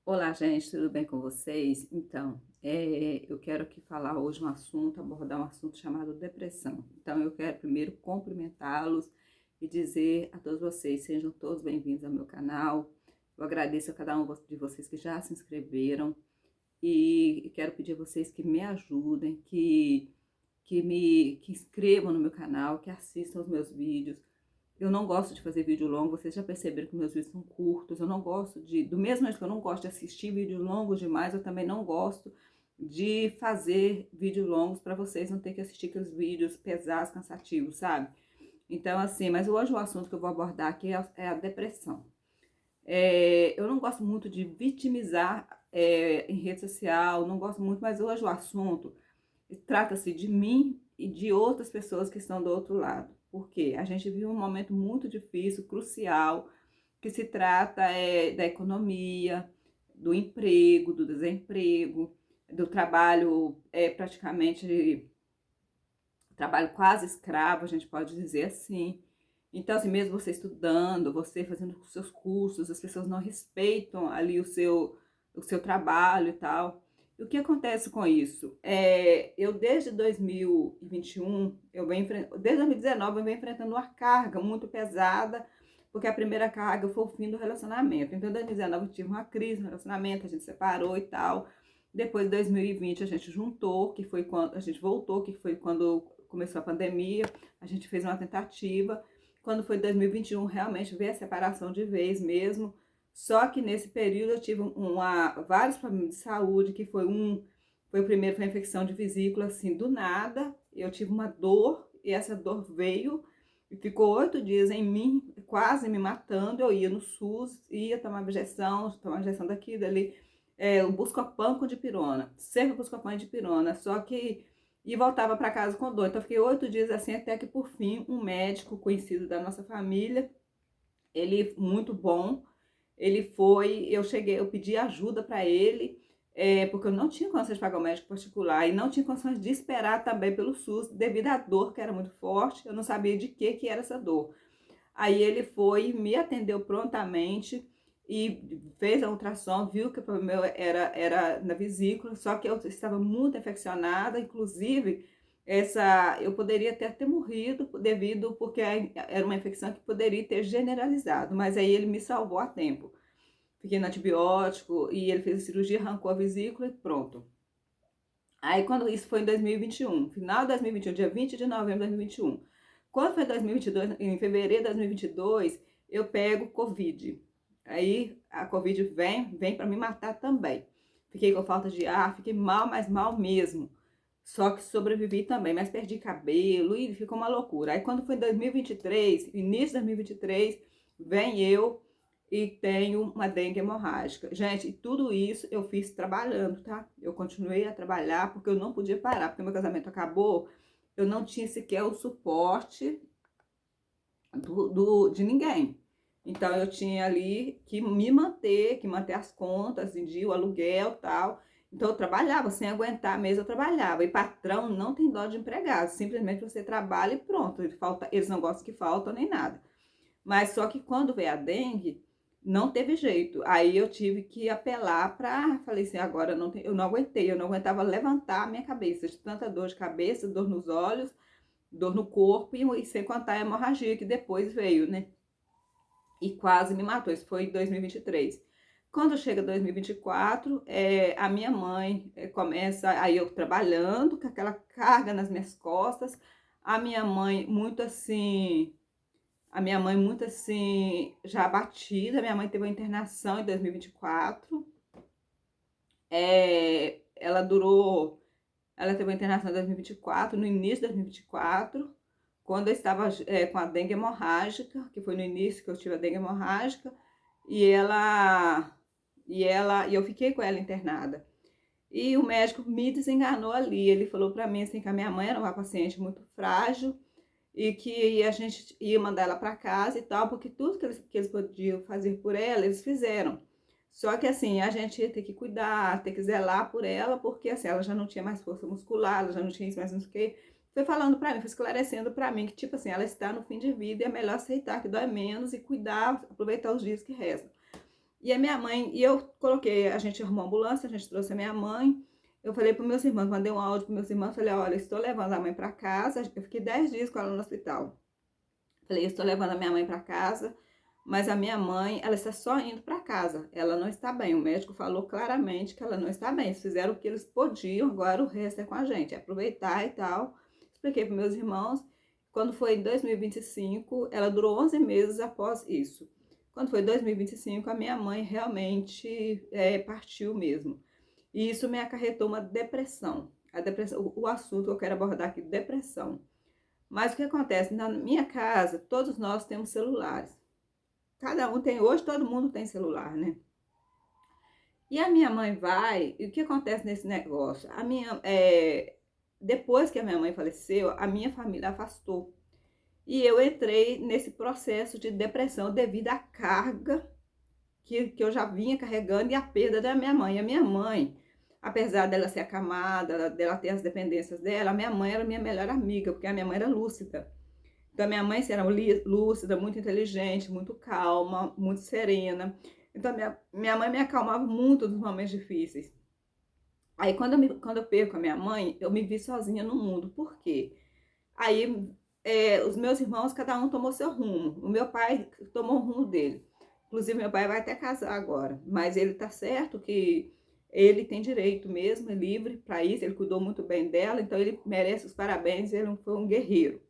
Olá, gente, tudo bem com vocês? Então, eu quero aqui falar hoje abordar um assunto chamado depressão. Então, eu quero primeiro cumprimentá-los e dizer a todos vocês, sejam todos bem-vindos ao meu canal. Eu agradeço a cada um de vocês que já se inscreveram e quero pedir a vocês que me ajudem, que inscrevam no meu canal, que assistam os meus vídeos. Eu não gosto de fazer vídeo longo, vocês já perceberam que meus vídeos são curtos, eu não gosto do mesmo jeito que eu não gosto de assistir vídeo longo demais, eu também não gosto de fazer vídeos longos para vocês não ter que assistir aqueles vídeos pesados, cansativos, sabe? Então, assim, mas hoje o assunto que eu vou abordar aqui é a depressão. Eu não gosto muito de vitimizar em rede social, não gosto muito, mas hoje o assunto trata-se de mim e de outras pessoas que estão do outro lado. Porque a gente vive um momento muito difícil, crucial, que se trata da economia, do emprego, do desemprego, do trabalho praticamente trabalho quase escravo, a gente pode dizer assim. Então, assim, mesmo você estudando, você fazendo os seus cursos, as pessoas não respeitam ali o seu trabalho e tal. E o que acontece com isso? Eu desde 2021, desde 2019, eu venho enfrentando uma carga muito pesada, porque a primeira carga foi o fim do relacionamento. Então, em 2019 eu tive uma crise no relacionamento, a gente separou e tal. Depois, em 2020, a gente juntou, que foi quando a gente voltou, que foi quando começou a pandemia, a gente fez uma tentativa. Quando foi 2021, realmente veio a separação de vez mesmo. Só que nesse período eu tive vários problemas de saúde, que foi o primeiro, foi a infecção de vesícula, assim, do nada. Eu tive uma dor, e essa dor veio e ficou 8 dias em mim, quase me matando. Eu ia no SUS, ia tomar injeção daqui, dali, o Buscopan com dipirona, sempre Buscopan e dipirona, só que e voltava para casa com dor. Então, eu fiquei 8 dias assim, até que por fim, um médico conhecido da nossa família, ele muito bom, eu pedi ajuda para ele, porque eu não tinha condições de pagar o médico particular e não tinha condições de esperar também pelo SUS, devido à dor que era muito forte, eu não sabia de que era essa dor. Aí ele foi, me atendeu prontamente e fez a ultrassom, viu que o problema era na vesícula, só que eu estava muito infeccionada, inclusive eu poderia ter morrido porque era uma infecção que poderia ter generalizado, mas aí ele me salvou a tempo. Fiquei no antibiótico e ele fez a cirurgia, arrancou a vesícula e pronto. Aí quando isso foi em 2021, final de 2021, dia 20 de novembro de 2021. Quando foi 2022, em fevereiro de 2022, eu pego Covid. Aí a Covid vem para me matar também. Fiquei com falta de ar, fiquei mal, mas mal mesmo. Só que sobrevivi também, mas perdi cabelo e ficou uma loucura. Aí quando foi em 2023, início de 2023, vem eu e tenho uma dengue hemorrágica. Gente, e tudo isso eu fiz trabalhando, tá? Eu continuei a trabalhar porque eu não podia parar, porque meu casamento acabou, eu não tinha sequer o suporte de ninguém. Então eu tinha ali que manter as contas em dia, o aluguel e tal. Então eu trabalhava, sem aguentar mesmo, eu trabalhava. E patrão não tem dó de empregado, simplesmente você trabalha e pronto. Eles não gostam que falta nem nada. Mas só que quando veio a dengue, não teve jeito. Aí eu tive que apelar para, falei assim, agora eu não aguentei, eu não aguentava levantar a minha cabeça, de tanta dor de cabeça, dor nos olhos, dor no corpo e sem contar a hemorragia que depois veio, né? E quase me matou. Isso foi em 2023. Quando chega 2024, a minha mãe começa, aí eu trabalhando com aquela carga nas minhas costas, a minha mãe muito assim, já abatida. Minha mãe teve uma internação em 2024. Ela teve uma internação em 2024, no início de 2024, quando eu estava com a dengue hemorrágica, que foi no início que eu tive a dengue hemorrágica, e eu fiquei com ela internada. E o médico me desenganou ali, ele falou para mim assim que a minha mãe era uma paciente muito frágil, e que a gente ia mandar ela para casa e tal, porque tudo que eles podiam fazer por ela, eles fizeram. Só que assim, a gente ia ter que cuidar, ter que zelar por ela, porque assim, ela já não tinha mais força muscular, ela já não tinha isso mais não sei o quê. Foi falando para mim, foi esclarecendo para mim que tipo assim, ela está no fim de vida e é melhor aceitar que dói menos e cuidar, aproveitar os dias que restam. E a minha mãe, e eu coloquei, a gente arrumou uma ambulância, a gente trouxe a minha mãe. Eu falei para meus irmãos, mandei um áudio para meus irmãos, falei, olha, estou levando a mãe para casa. Eu fiquei 10 dias com ela no hospital. Falei, estou levando a minha mãe para casa, mas a minha mãe, ela está só indo para casa. Ela não está bem. O médico falou claramente que ela não está bem. Eles fizeram o que eles podiam, agora o resto é com a gente, é aproveitar e tal. Expliquei para meus irmãos. Quando foi em 2025, ela durou 11 meses após isso. Quando foi em 2025, a minha mãe realmente partiu mesmo. E isso me acarretou uma depressão. A depressão, o assunto que eu quero abordar aqui, depressão. Mas o que acontece? Na minha casa, todos nós temos celulares. Cada um tem, hoje todo mundo tem celular, né? E a minha mãe vai, e o que acontece nesse negócio? Depois que a minha mãe faleceu, a minha família afastou. E eu entrei nesse processo de depressão devido à carga que eu já vinha carregando e a perda da minha mãe. A minha mãe, apesar dela ser acamada, dela ter as dependências dela, a minha mãe era minha melhor amiga, porque a minha mãe era lúcida. Então, minha mãe era lúcida, muito inteligente, muito calma, muito serena. Então, minha mãe me acalmava muito nos momentos difíceis. Aí, quando eu perco a minha mãe, eu me vi sozinha no mundo. Por quê? Aí, os meus irmãos, cada um tomou seu rumo. O meu pai tomou o rumo dele. Inclusive, meu pai vai até casar agora. Mas ele tá certo que ele tem direito mesmo, é livre para isso. Ele cuidou muito bem dela, então ele merece os parabéns. Ele foi um guerreiro.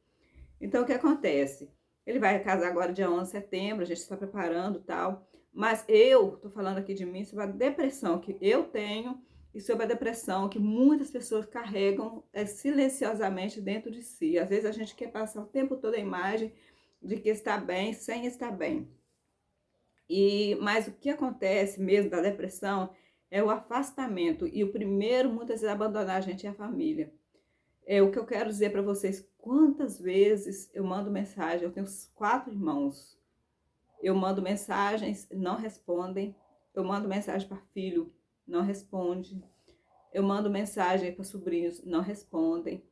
Então, o que acontece? Ele vai casar agora dia 11 de setembro, a gente está preparando e tal. Mas eu tô falando aqui de mim sobre a depressão que eu tenho e sobre a depressão que muitas pessoas carregam silenciosamente dentro de si. Às vezes a gente quer passar o tempo todo a imagem de que está bem sem estar bem. Mas o que acontece mesmo da depressão é o afastamento. E o primeiro, muitas vezes, a abandonar a gente é a família. O que eu quero dizer para vocês, quantas vezes eu mando mensagem, eu tenho 4 irmãos, eu mando mensagens, não respondem, eu mando mensagem para filho, não responde, eu mando mensagem para sobrinhos, não respondem.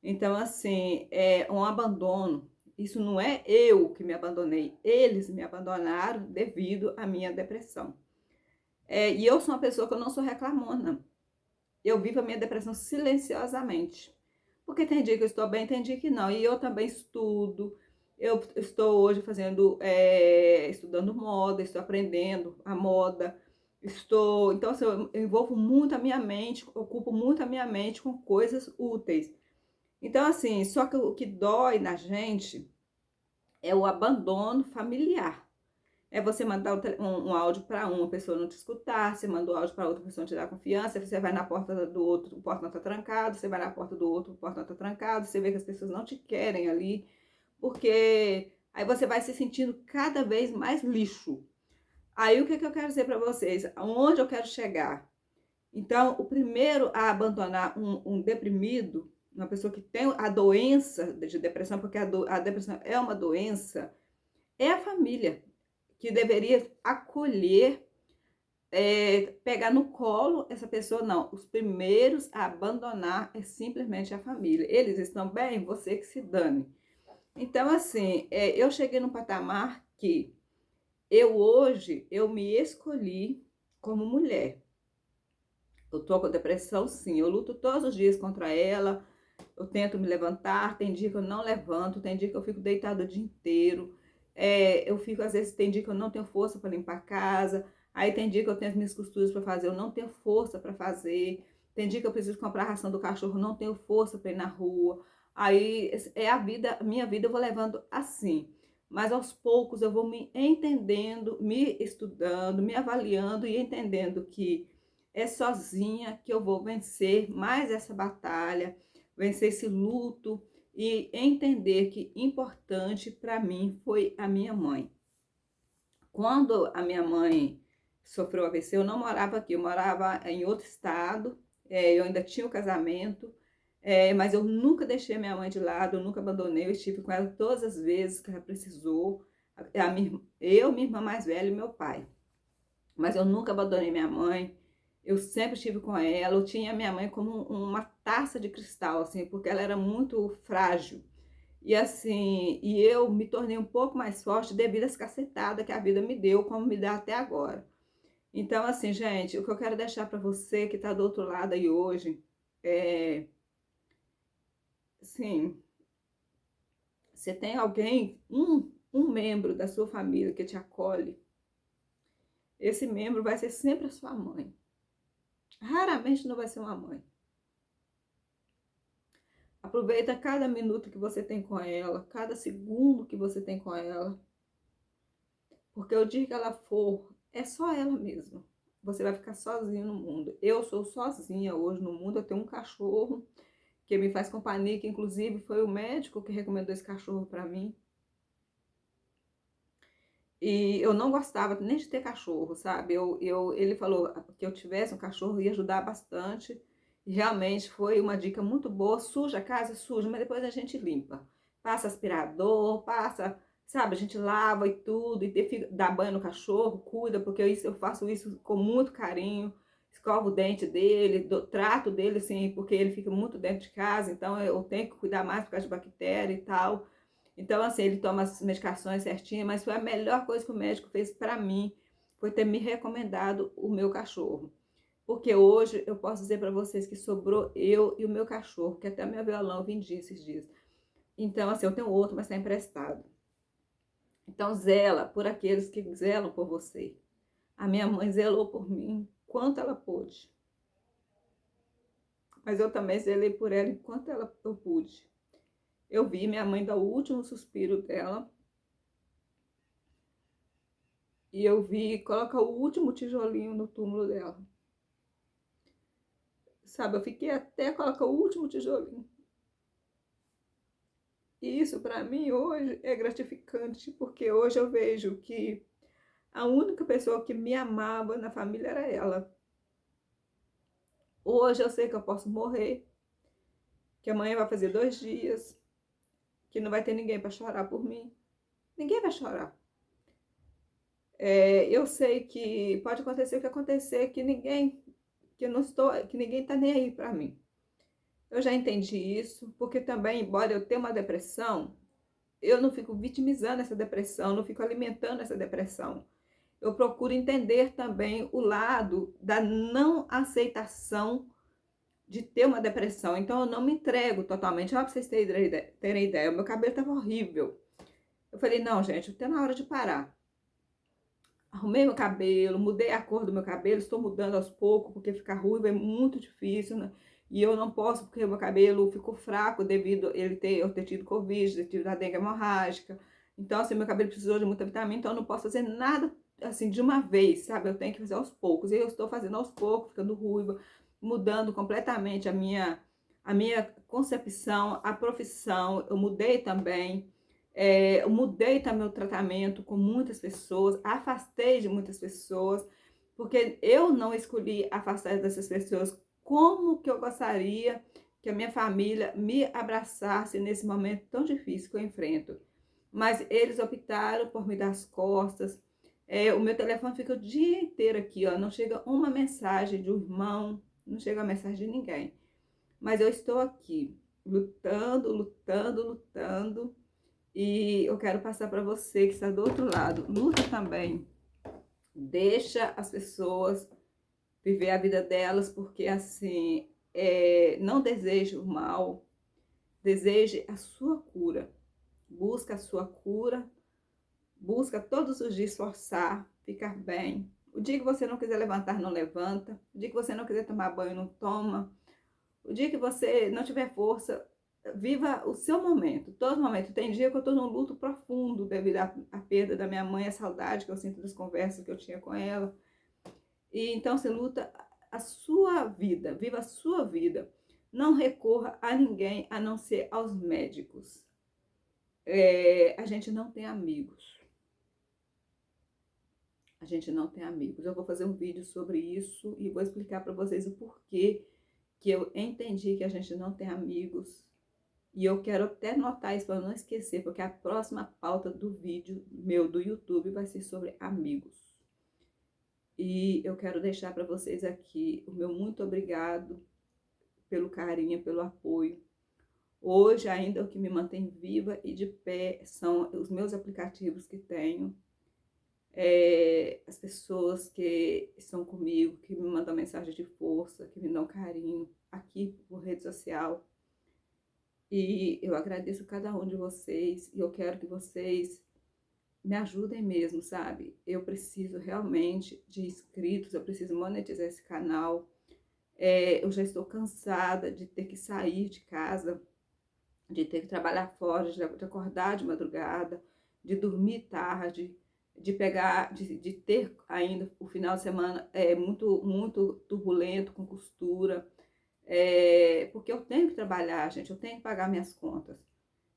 Então, assim, é um abandono. Isso não é eu que me abandonei, eles me abandonaram devido à minha depressão. E eu sou uma pessoa que eu não sou reclamona. Eu vivo a minha depressão silenciosamente. Porque tem dia que eu estou bem, tem dia que não. E eu também estudo. Eu estou hoje estudando moda, estou aprendendo a moda. Então, assim, eu envolvo muito a minha mente, ocupo muito a minha mente com coisas úteis. Então, assim, só que o que dói na gente é o abandono familiar. É você mandar um áudio para uma pessoa não te escutar, você manda o áudio para outra pessoa não te dar confiança, você vai na porta do outro, o portão está trancado, você vai na porta do outro, o portão está trancado, você vê que as pessoas não te querem ali, porque aí você vai se sentindo cada vez mais lixo. Aí o que eu quero dizer para vocês? Aonde eu quero chegar? Então, o primeiro a abandonar um deprimido, uma pessoa que tem a doença de depressão, porque a depressão é uma doença, é a família, que deveria acolher, pegar no colo essa pessoa. Não, os primeiros a abandonar é simplesmente a família. Eles estão bem, você que se dane. Então, assim, eu cheguei num patamar que hoje, eu me escolhi como mulher. Eu tô com depressão, sim, eu luto todos os dias contra ela, eu tento me levantar, tem dia que eu não levanto, tem dia que eu fico deitada o dia inteiro, eu fico, às vezes, tem dia que eu não tenho força para limpar a casa, aí tem dia que eu tenho as minhas costuras para fazer, eu não tenho força para fazer, tem dia que eu preciso comprar a ração do cachorro, não tenho força para ir na rua, aí é a minha vida eu vou levando assim, mas aos poucos eu vou me entendendo, me estudando, me avaliando e entendendo que é sozinha que eu vou vencer mais essa batalha, vencer esse luto e entender que importante para mim foi a minha mãe. Quando a minha mãe sofreu AVC, eu não morava aqui, eu morava em outro estado, eu ainda tinha o casamento, mas eu nunca deixei a minha mãe de lado, eu nunca abandonei, eu estive com ela todas as vezes que ela precisou, eu, minha irmã mais velha e meu pai. Mas eu nunca abandonei minha mãe, eu sempre estive com ela, eu tinha minha mãe como uma taça de cristal, assim, porque ela era muito frágil. E assim, e eu me tornei um pouco mais forte devido às cacetadas que a vida me deu, como me dá até agora. Então, assim, gente, o que eu quero deixar para você que tá do outro lado aí hoje é, assim, você tem alguém, um membro da sua família que te acolhe, esse membro vai ser sempre a sua mãe. Raramente não vai ser uma mãe. Aproveita cada minuto que você tem com ela, cada segundo que você tem com ela, porque o dia que ela for, é só ela mesma. Você vai ficar sozinho no mundo. Eu sou sozinha hoje no mundo, eu tenho um cachorro que me faz companhia, que inclusive foi o médico que recomendou esse cachorro para mim. E eu não gostava nem de ter cachorro, sabe? Ele falou que eu tivesse um cachorro ia ajudar bastante. E realmente foi uma dica muito boa. Suja a casa, suja, mas depois a gente limpa. Passa aspirador, passa, sabe? A gente lava e tudo, e dá banho no cachorro, cuida, porque eu faço isso com muito carinho. Escovo o dente dele, trato dele assim, porque ele fica muito dentro de casa, então eu tenho que cuidar mais por causa de bactéria e tal. Então, assim, ele toma as medicações certinho, mas foi a melhor coisa que o médico fez para mim, foi ter me recomendado o meu cachorro. Porque hoje eu posso dizer para vocês que sobrou eu e o meu cachorro, que até meu violão eu vendi esses dias. Então, assim, eu tenho outro, mas está emprestado. Então, zela por aqueles que zelam por você. A minha mãe zelou por mim quanto ela pôde. Mas eu também zelei por ela enquanto eu pude. Eu vi minha mãe dar o último suspiro dela. E eu vi colocar o último tijolinho no túmulo dela. Sabe, eu fiquei até colocar o último tijolinho. E isso para mim hoje é gratificante, porque hoje eu vejo que a única pessoa que me amava na família era ela. Hoje eu sei que eu posso morrer, que amanhã vai fazer 2 dias, que não vai ter ninguém para chorar por mim. Ninguém vai chorar. Eu sei que pode acontecer o que acontecer, que ninguém tá nem aí para mim. Eu já entendi isso, porque também, embora eu tenha uma depressão, eu não fico vitimizando essa depressão, não fico alimentando essa depressão. Eu procuro entender também o lado da não aceitação de ter uma depressão. Então, eu não me entrego totalmente. Olha, para vocês terem ideia, o meu cabelo estava horrível. Eu falei, não, gente, está na hora de parar. Arrumei meu cabelo, mudei a cor do meu cabelo, estou mudando aos poucos, porque ficar ruivo é muito difícil, né? E eu não posso, porque o meu cabelo ficou fraco devido a eu ter tido Covid, ter tido a dengue hemorrágica. Então, assim, meu cabelo precisou de muita vitamina, então eu não posso fazer nada, assim, de uma vez, sabe? Eu tenho que fazer aos poucos. E eu estou fazendo aos poucos, ficando ruiva, mudando completamente a minha concepção, a profissão. Eu mudei também. Eu mudei também o tratamento com muitas pessoas, afastei de muitas pessoas, porque eu não escolhi afastar dessas pessoas. Como que eu gostaria que a minha família me abraçasse nesse momento tão difícil que eu enfrento? Mas eles optaram por me dar as costas. O meu telefone fica o dia inteiro aqui, ó, não chega uma mensagem de um irmão, não chega uma mensagem de ninguém. Mas eu estou aqui, lutando, lutando, lutando. E eu quero passar para você que está do outro lado, luta também. Deixa as pessoas viver a vida delas, porque assim, não deseje o mal, deseje a sua cura. Busca a sua cura, busca todos os dias esforçar, ficar bem. O dia que você não quiser levantar, não levanta. O dia que você não quiser tomar banho, não toma. O dia que você não tiver força, viva o seu momento, todo momento. Tem dia que eu estou num luto profundo devido à perda da minha mãe, a saudade que eu sinto das conversas que eu tinha com ela. E então você luta a sua vida, viva a sua vida. Não recorra a ninguém a não ser aos médicos. A gente não tem amigos. A gente não tem amigos. Eu vou fazer um vídeo sobre isso e vou explicar para vocês o porquê que eu entendi que a gente não tem amigos. E eu quero até notar isso para não esquecer, porque a próxima pauta do vídeo meu do YouTube vai ser sobre amigos. E eu quero deixar para vocês aqui o meu muito obrigado pelo carinho, pelo apoio. Hoje ainda o que me mantém viva e de pé são os meus aplicativos que tenho, as pessoas que estão comigo, que me mandam mensagem de força, que me dão carinho aqui por rede social. E eu agradeço cada um de vocês e eu quero que vocês me ajudem mesmo, sabe? Eu preciso realmente de inscritos, eu preciso monetizar esse canal. Eu já estou cansada de ter que sair de casa, de ter que trabalhar fora, de acordar de madrugada, de dormir tarde, de pegar, de ter ainda o final de semana muito turbulento com costura, porque eu tenho que trabalhar, gente, eu tenho que pagar minhas contas.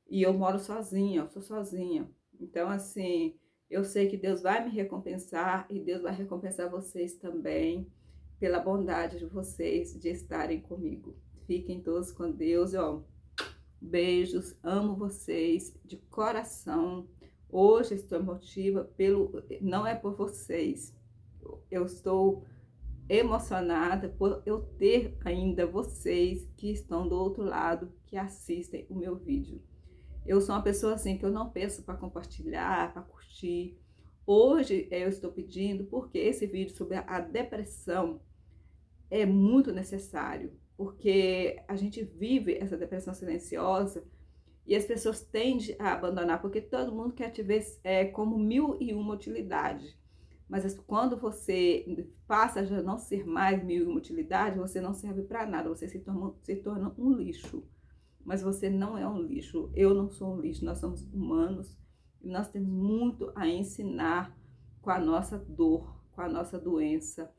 E eu moro sozinha, eu sou sozinha. Então, assim, eu sei que Deus vai me recompensar e Deus vai recompensar vocês também pela bondade de vocês de estarem comigo. Fiquem todos com Deus, ó. Beijos, amo vocês de coração. Hoje estou emotiva não é por vocês. Eu estou emocionada por eu ter ainda vocês que estão do outro lado, que assistem o meu vídeo. Eu sou uma pessoa assim que eu não peço para compartilhar, para curtir. Hoje eu estou pedindo porque esse vídeo sobre a depressão é muito necessário, porque a gente vive essa depressão silenciosa e as pessoas tendem a abandonar, porque todo mundo quer te ver como 1001 utilidade. Mas quando você passa a já não ser mais 1001 utilidade, você não serve para nada, você se torna um lixo. Mas você não é um lixo, eu não sou um lixo, nós somos humanos e nós temos muito a ensinar com a nossa dor, com a nossa doença,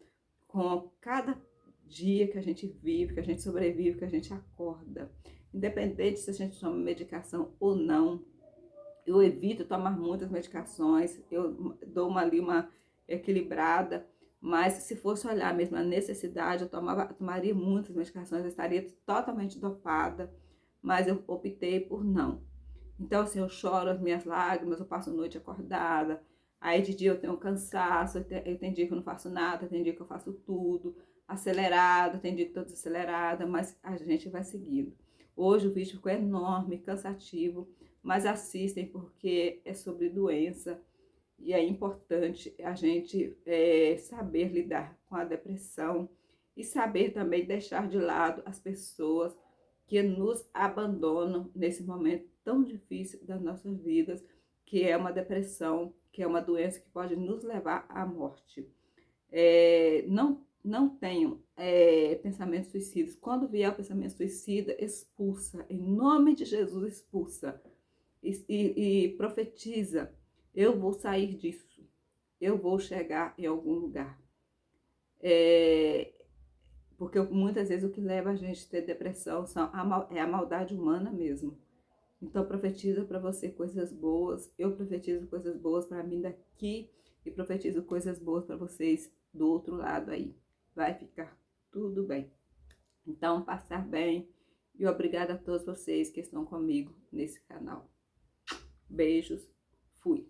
com cada dia que a gente vive, que a gente sobrevive, que a gente acorda. Independente se a gente toma medicação ou não, eu evito tomar muitas medicações, eu dou uma equilibrada, mas se fosse olhar mesmo a necessidade, eu tomaria muitas medicações, eu estaria totalmente dopada, mas eu optei por não. Então, assim, eu choro as minhas lágrimas, eu passo a noite acordada, aí de dia eu tenho cansaço, tem dia que eu não faço nada, tem dia que eu faço tudo, acelerada, tem dia que estou desacelerada, mas a gente vai seguindo. Hoje o vídeo ficou enorme, cansativo, mas assistem porque é sobre doença e é importante a gente saber lidar com a depressão e saber também deixar de lado as pessoas que nos abandonam nesse momento tão difícil das nossas vidas, que é uma depressão, que é uma doença que pode nos levar à morte. Não tenham pensamentos suicidas. Quando vier o pensamento suicida, expulsa. Em nome de Jesus, expulsa. E profetiza. Eu vou sair disso. Eu vou chegar em algum lugar. Porque muitas vezes o que leva a gente a ter depressão é a maldade humana mesmo. Então profetiza para você coisas boas. Eu profetizo coisas boas para mim daqui e profetizo coisas boas para vocês do outro lado aí. Vai ficar tudo bem. Então, passar bem. E obrigada a todos vocês que estão comigo nesse canal. Beijos. Fui.